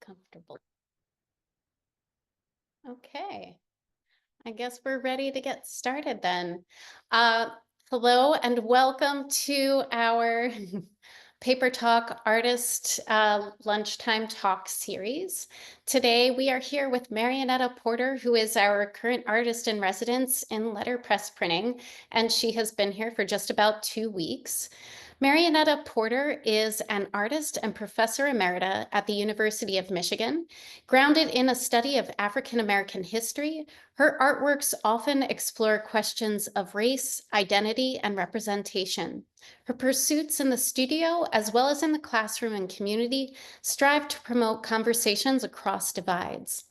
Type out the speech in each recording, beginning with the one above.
Comfortable. Okay, I guess we're ready to get started then. Hello and welcome to our Paper Talk Artist Lunchtime Talk series. Today we are here with Marianetta Porter, who is our current artist in residence in letterpress printing, and she has been here for just about 2 weeks. Marianetta Porter is an artist and professor emerita at the University of Michigan. Grounded in a study of African American history, her artworks often explore questions of race, identity, and representation. Her pursuits in the studio, as well as in the classroom and community, strive to promote conversations across divides.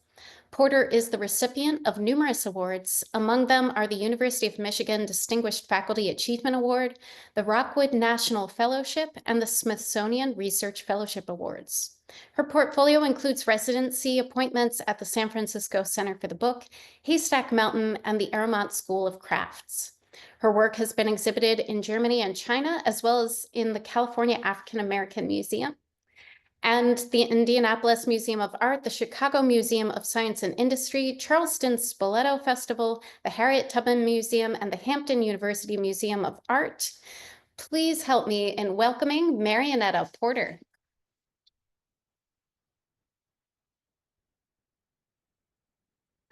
Porter is the recipient of numerous awards. Among them are the University of Michigan Distinguished Faculty Achievement Award, the Rockwood National Fellowship, and the Smithsonian Research Fellowship Awards. Her portfolio includes residency appointments at the San Francisco Center for the Book, Haystack Mountain, and the Arrowmont School of Crafts. Her work has been exhibited in Germany and China, as well as in the California African American Museum, and the Indianapolis Museum of Art, the Chicago Museum of Science and Industry, Charleston Spoleto Festival, the Harriet Tubman Museum, and the Hampton University Museum of Art. Please help me in welcoming Marianetta Porter.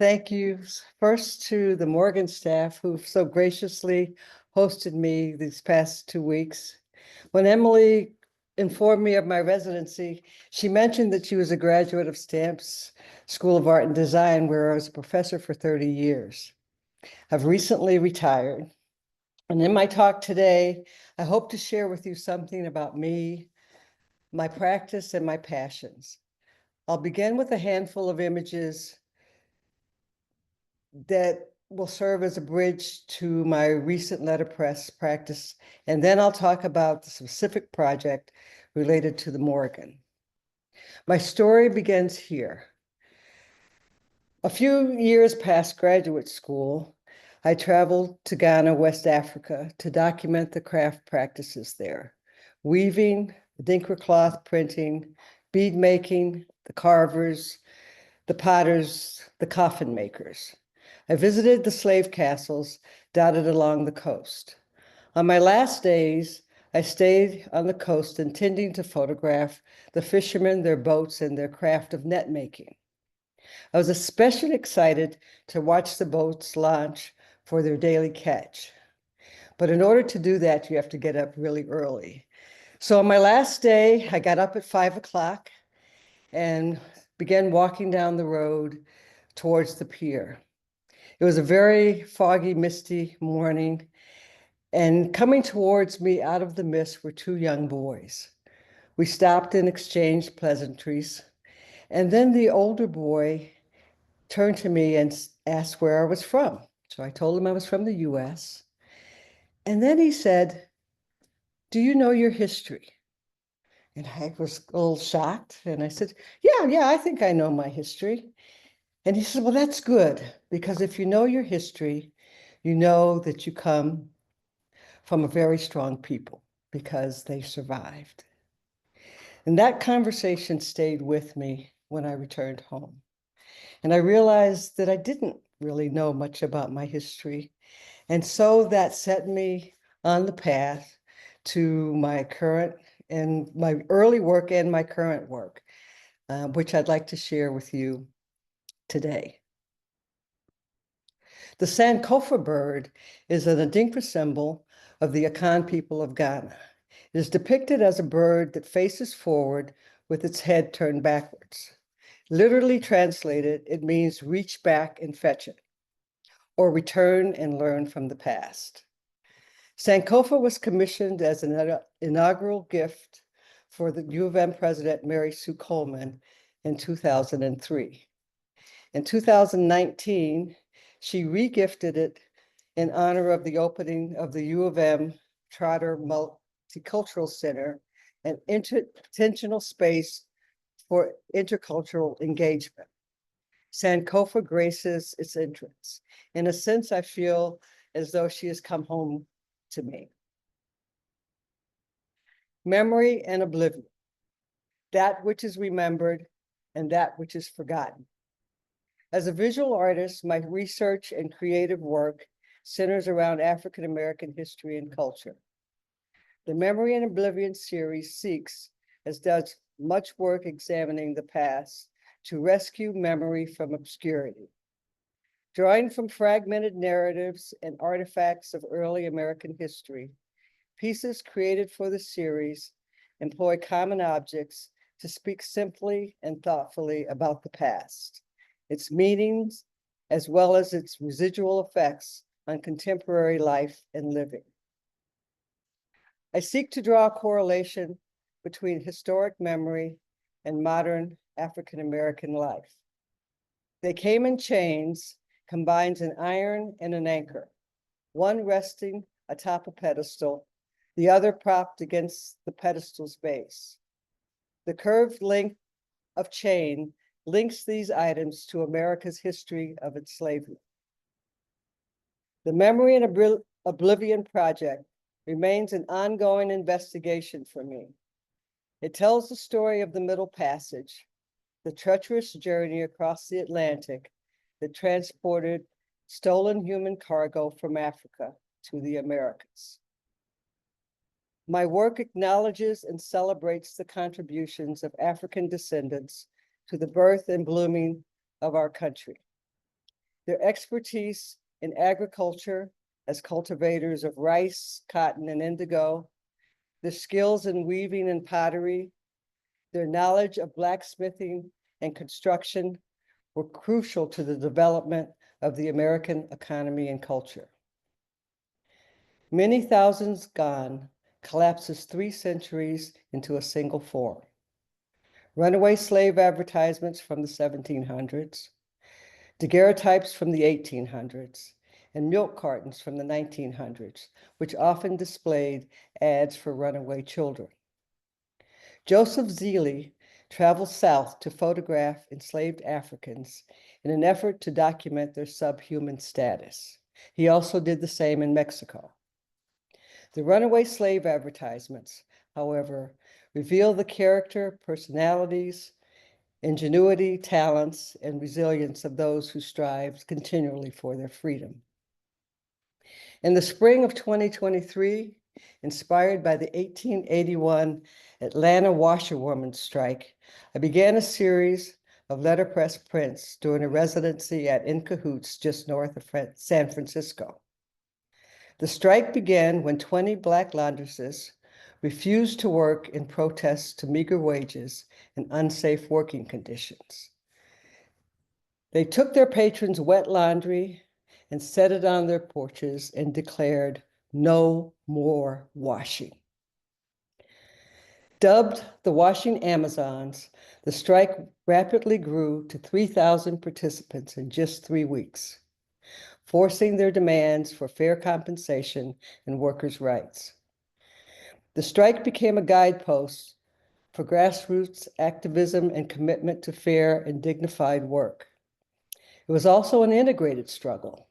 Thank you first to the Morgan staff who've so graciously hosted me these past 2 weeks. When Emily informed me of my residency, she mentioned that she was a graduate of Stamps School of Art and Design, where I was a professor for 30 years. I've recently retired. And in my talk today, I hope to share with you something about me, my practice, and my passions. I'll begin with a handful of images that will serve as a bridge to my recent letterpress practice, and then I'll talk about the specific project related to the Morgan. My story begins here. A few years past graduate school, I traveled to Ghana, West Africa, to document the craft practices there: weaving, Adinkra cloth printing, bead making, the carvers, the potters, the coffin makers. I visited the slave castles dotted along the coast. On my last days, I stayed on the coast intending to photograph the fishermen, their boats, and their craft of net making. I was especially excited to watch the boats launch for their daily catch. But in order to do that, you have to get up really early. So on my last day, I got up at 5 o'clock and began walking down the road towards the pier. It was a very foggy, misty morning, and coming towards me out of the mist were 2 young boys. We stopped and exchanged pleasantries, and then the older boy turned to me and asked where I was from. So I told him I was from the US. And then he said, "Do you know your history?" And I was a little shocked, and I said, yeah, I think I know my history. And he said, "Well, that's good, because if you know your history, you know that you come from a very strong people because they survived." And that conversation stayed with me when I returned home. And I realized that I didn't really know much about my history. And so that set me on the path to my current and my early work and my current work, which I'd like to share with you today. The Sankofa bird is an Adinkra symbol of the Akan people of Ghana. It is depicted as a bird that faces forward with its head turned backwards. Literally translated, it means reach back and fetch it, or return and learn from the past. Sankofa was commissioned as an inaugural gift for the U of M president, Mary Sue Coleman, in 2003. In 2019, she regifted it in honor of the opening of the U of M Trotter Multicultural Center, an intentional space for intercultural engagement. Sankofa graces its entrance. In a sense, I feel as though she has come home to me. Memory and oblivion. That which is remembered and that which is forgotten. As a visual artist, my research and creative work centers around African American history and culture. The Memory and Oblivion series seeks, as does much work examining the past, to rescue memory from obscurity. Drawing from fragmented narratives and artifacts of early American history, pieces created for the series employ common objects to speak simply and thoughtfully about the past, its meanings, as well as its residual effects on contemporary life and living. I seek to draw a correlation between historic memory and modern African American life. They Came in Chains combines an iron and an anchor, one resting atop a pedestal, the other propped against the pedestal's base. The curved length of chain links these items to America's history of enslavement. The Memory and Oblivion Project remains an ongoing investigation for me. It tells the story of the Middle Passage, the treacherous journey across the Atlantic that transported stolen human cargo from Africa to the Americas. My work acknowledges and celebrates the contributions of African descendants to the birth and blooming of our country. Their expertise in agriculture as cultivators of rice, cotton, and indigo, their skills in weaving and pottery, their knowledge of blacksmithing and construction were crucial to the development of the American economy and culture. Many Thousands Gone collapses 3 centuries into a single form. Runaway slave advertisements from the 1700s, daguerreotypes from the 1800s, and milk cartons from the 1900s, which often displayed ads for runaway children. Joseph Zeeley traveled south to photograph enslaved Africans in an effort to document their subhuman status. He also did the same in Mexico. The runaway slave advertisements, however, reveal the character, personalities, ingenuity, talents, and resilience of those who strive continually for their freedom. In the spring of 2023, inspired by the 1881 Atlanta washerwomen's strike, I began a series of letterpress prints during a residency at In Cahoots just north of San Francisco. The strike began when 20 Black laundresses refused to work in protest to meager wages and unsafe working conditions. They took their patrons' wet laundry and set it on their porches and declared, "No more washing." Dubbed the Washing Amazons, the strike rapidly grew to 3,000 participants in just 3 weeks, forcing their demands for fair compensation and workers' rights. The strike became a guidepost for grassroots activism and commitment to fair and dignified work. It was also an integrated struggle.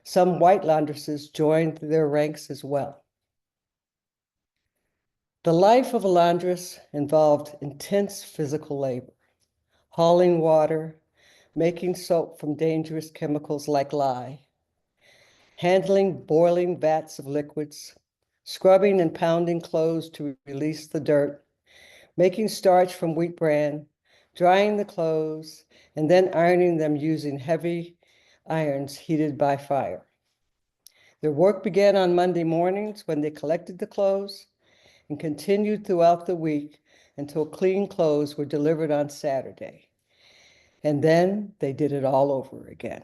Some white laundresses joined their ranks as well. The life of a laundress involved intense physical labor, hauling water, making soap from dangerous chemicals like lye, handling boiling vats of liquids, scrubbing and pounding clothes to release the dirt, making starch from wheat bran, drying the clothes, and then ironing them using heavy irons heated by fire. Their work began on Monday mornings when they collected the clothes and continued throughout the week until clean clothes were delivered on Saturday. And then they did it all over again.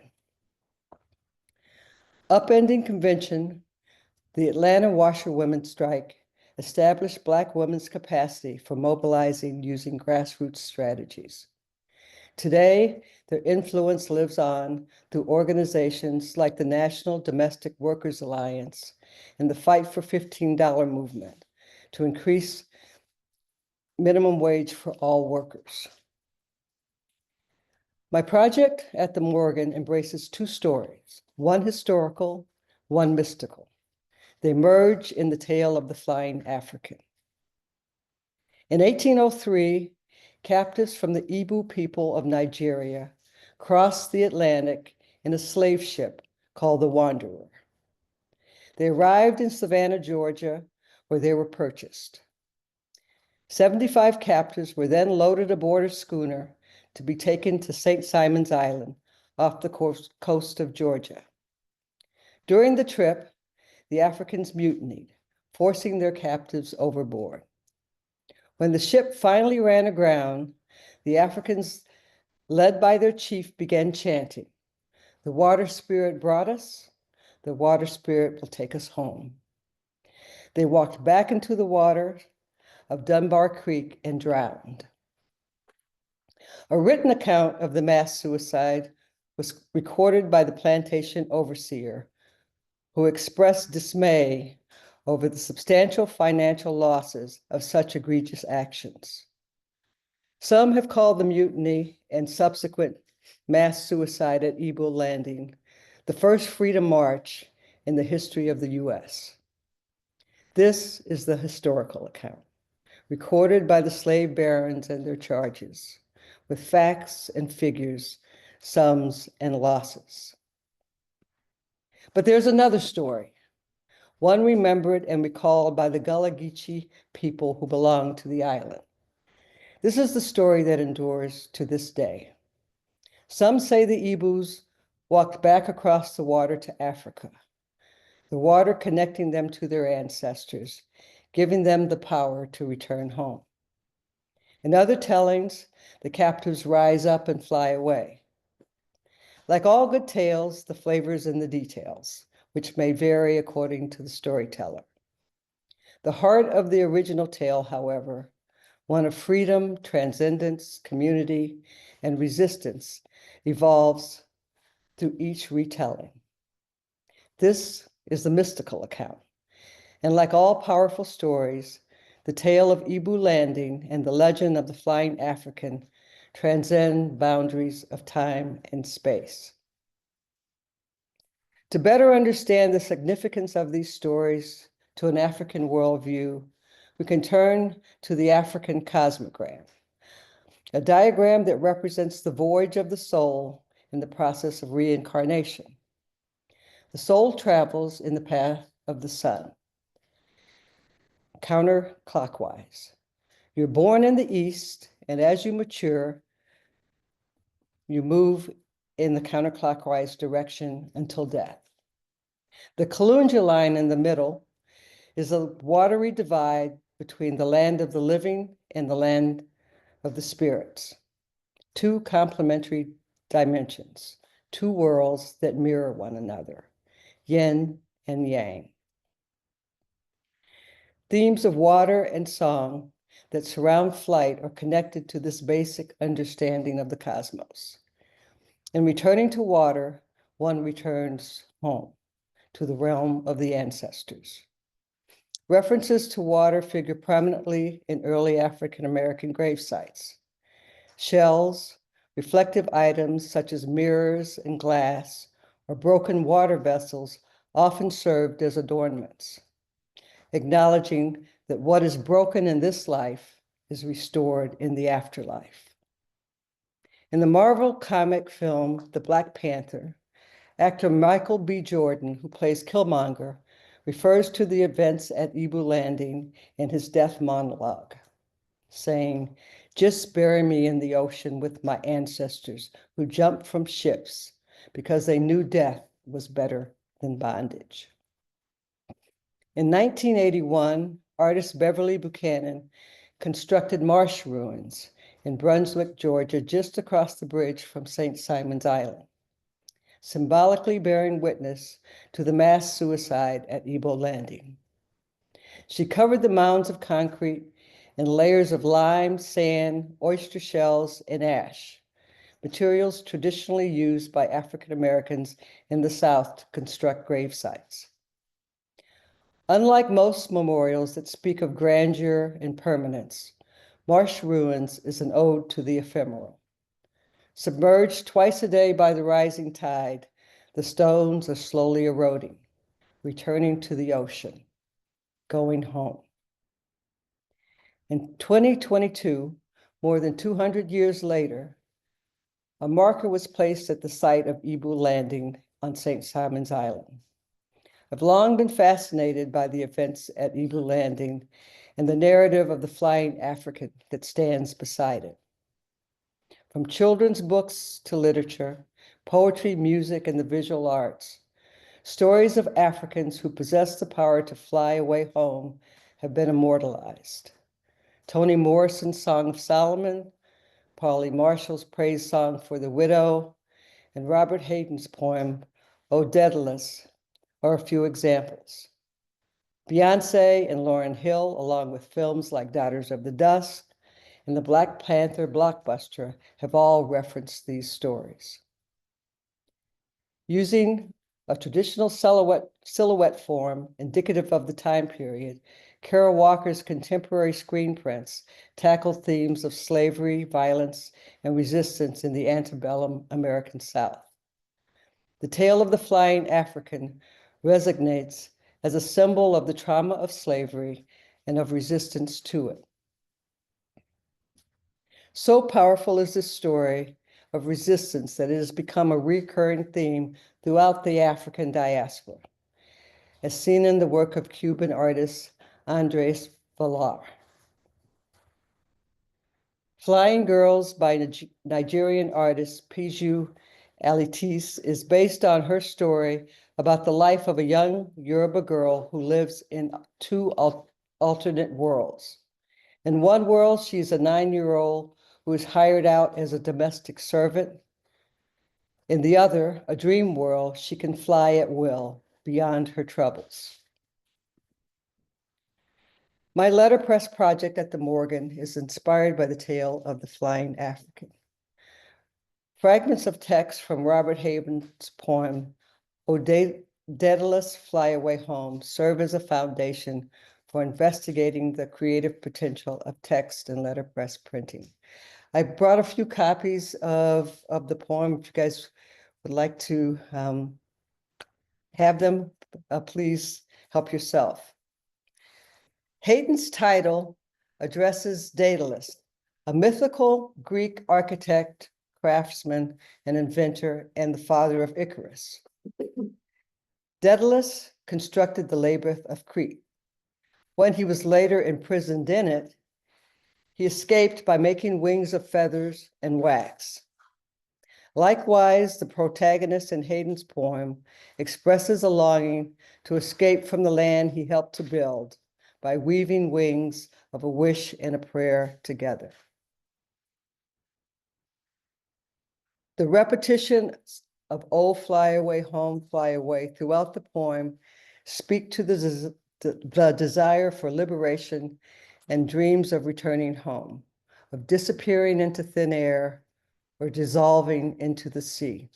Upending convention, the Atlanta washerwomen's strike established Black women's capacity for mobilizing using grassroots strategies. Today, their influence lives on through organizations like the National Domestic Workers Alliance and the Fight for $15 movement to increase minimum wage for all workers. My project at the Morgan embraces 2 stories, one historical, one mystical. They merge in the tale of the Flying African. In 1803, captives from the Igbo people of Nigeria crossed the Atlantic in a slave ship called the Wanderer. They arrived in Savannah, Georgia, where they were purchased. 75 captives were then loaded aboard a schooner to be taken to St. Simon's Island off the coast of Georgia. During the trip, the Africans mutinied, forcing their captives overboard. When the ship finally ran aground, the Africans, led by their chief, began chanting, "The water spirit brought us, the water spirit will take us home." They walked back into the water of Dunbar Creek and drowned. A written account of the mass suicide was recorded by the plantation overseer, who expressed dismay over the substantial financial losses of such egregious actions. Some have called the mutiny and subsequent mass suicide at Igbo Landing the first freedom march in the history of the U.S. This is the historical account, recorded by the slave barons and their charges, with facts and figures, sums and losses. But there's another story, one remembered and recalled by the Gullah Geechee people who belong to the island. This is the story that endures to this day. Some say the Igbos walked back across the water to Africa, the water connecting them to their ancestors, giving them the power to return home. In other tellings, the captives rise up and fly away. Like all good tales, the flavor is in the details, which may vary according to the storyteller. The heart of the original tale, however, one of freedom, transcendence, community, and resistance, evolves through each retelling. This is the mystical account, and like all powerful stories, the tale of Igbo Landing and the legend of the Flying African transcend boundaries of time and space. To better understand the significance of these stories to an African worldview, we can turn to the African cosmogram, a diagram that represents the voyage of the soul in the process of reincarnation. The soul travels in the path of the sun, counterclockwise. You're born in the east, and as you mature, you move in the counterclockwise direction until death. The Kalunja line in the middle is a watery divide between the land of the living and the land of the spirits, two complementary dimensions, two worlds that mirror one another, yin and yang. Themes of water and song that surround flight are connected to this basic understanding of the cosmos. In returning to water, one returns home, to the realm of the ancestors. References to water figure prominently in early African-American grave sites. Shells, reflective items such as mirrors and glass, or broken water vessels often served as adornments, acknowledging that what is broken in this life is restored in the afterlife. In the Marvel comic film, The Black Panther, actor Michael B. Jordan, who plays Killmonger, refers to the events at Igbo Landing in his death monologue, saying, "Just bury me in the ocean with my ancestors who jumped from ships because they knew death was better than bondage." In 1981, artist Beverly Buchanan constructed marsh ruins in Brunswick, Georgia, just across the bridge from St. Simon's Island, symbolically bearing witness to the mass suicide at Igbo Landing. She covered the mounds of concrete in layers of lime, sand, oyster shells, and ash, materials traditionally used by African Americans in the South to construct grave sites. Unlike most memorials that speak of grandeur and permanence, Marsh Ruins is an ode to the ephemeral. Submerged twice a day by the rising tide, the stones are slowly eroding, returning to the ocean, going home. In 2022, more than 200 years later, a marker was placed at the site of Ibu Landing on St. Simon's Island. I've long been fascinated by the events at Ibu Landing and the narrative of the flying African that stands beside it. From children's books to literature, poetry, music, and the visual arts, stories of Africans who possess the power to fly away home have been immortalized. Toni Morrison's Song of Solomon, Polly Marshall's praise song for the widow, and Robert Hayden's poem, O Daedalus, are a few examples. Beyonce and Lauryn Hill, along with films like Daughters of the Dusk and the Black Panther blockbuster, have all referenced these stories. Using a traditional silhouette form indicative of the time period, Kara Walker's contemporary screen prints tackle themes of slavery, violence, and resistance in the antebellum American South. The tale of the flying African resonates as a symbol of the trauma of slavery and of resistance to it. So powerful is this story of resistance that it has become a recurring theme throughout the African diaspora, as seen in the work of Cuban artist Andres Villar. Flying Girls by Nigerian artist Piju Alitis is based on her story about the life of a young Yoruba girl who lives in two alternate worlds. In one world, she is a 9-year-old who is hired out as a domestic servant. In the other, a dream world, she can fly at will beyond her troubles. My letterpress project at the Morgan is inspired by the tale of the flying African. Fragments of text from Robert Hayden's poem, O Daedalus, Fly Away Home, serve as a foundation for investigating the creative potential of text and letterpress printing. I brought a few copies of the poem. If you guys would like to have them, please help yourself. Hayden's title addresses Daedalus, a mythical Greek architect, craftsman, and inventor, and the father of Icarus. Daedalus constructed the labyrinth of Crete. When he was later imprisoned in it, he escaped by making wings of feathers and wax. Likewise, the protagonist in Hayden's poem expresses a longing to escape from the land he helped to build by weaving wings of a wish and a prayer together. The repetition of "Oh, fly away, home, fly away" throughout the poem speak to the desire for liberation and dreams of returning home, of disappearing into thin air or dissolving into the sea.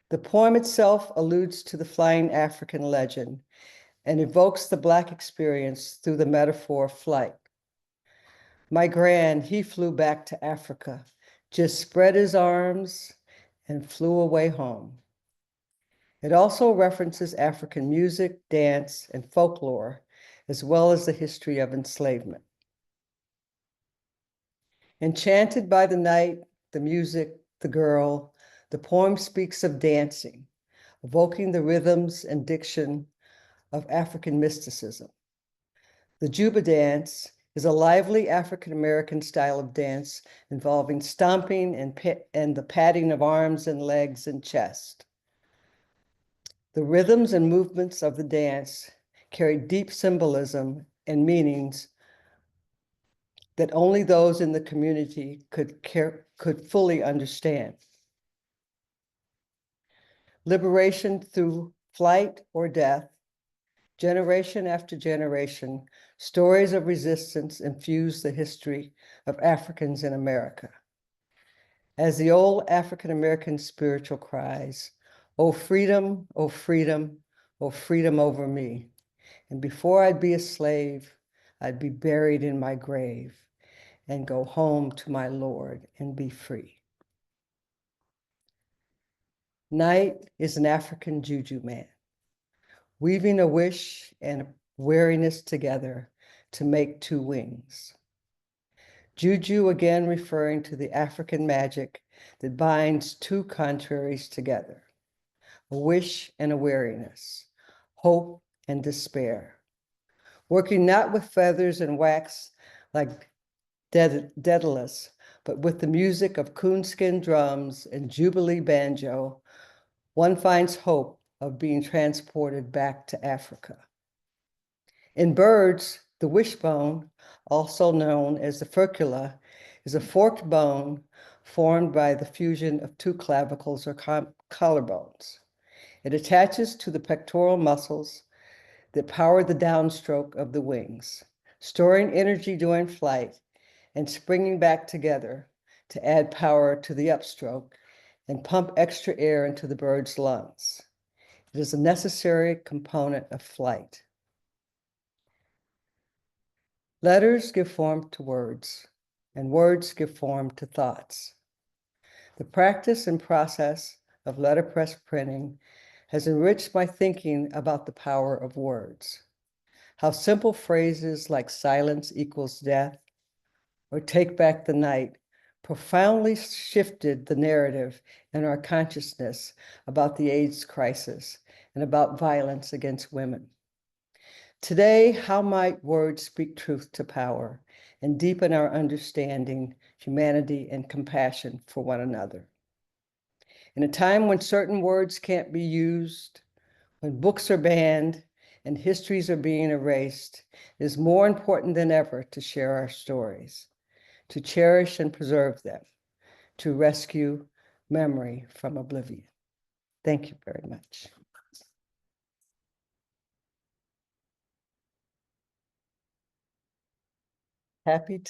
The poem itself alludes to the flying African legend and evokes the Black experience through the metaphor of flight. My gran, he flew back to Africa, just spread his arms and flew away home. It also references African music, dance, and folklore, as well as the history of enslavement. Enchanted by the night, the music, the girl, the poem speaks of dancing, evoking the rhythms and diction of African mysticism. The Juba dance is a lively African-American style of dance involving stomping and the patting of arms and legs and chest. The rhythms and movements of the dance carry deep symbolism and meanings that only those in the community could fully understand. Liberation through flight or death, generation after generation, stories of resistance infuse the history of Africans in America. As the old African-American spiritual cries, "Oh freedom, oh freedom, oh freedom over me. And before I'd be a slave, I'd be buried in my grave and go home to my Lord and be free." Night is an African juju man, weaving a wish and weariness together to make two wings. Juju again referring to the African magic that binds two contraries together, a wish and a weariness, hope and despair. Working not with feathers and wax like Daedalus, but with the music of coonskin drums and jubilee banjo, one finds hope of being transported back to Africa. In birds, the wishbone, also known as the furcula, is a forked bone formed by the fusion of two clavicles or collarbones. It attaches to the pectoral muscles that power the downstroke of the wings, storing energy during flight and springing back together to add power to the upstroke and pump extra air into the bird's lungs. It is a necessary component of flight. Letters give form to words, and words give form to thoughts. The practice and process of letterpress printing has enriched my thinking about the power of words. How simple phrases like silence equals death or take back the night profoundly shifted the narrative in our consciousness about the AIDS crisis and about violence against women. Today, how might words speak truth to power and deepen our understanding, humanity, and compassion for one another? In a time when certain words can't be used, when books are banned and histories are being erased, it is more important than ever to share our stories, to cherish and preserve them, to rescue memory from oblivion. Thank you very much. Happy to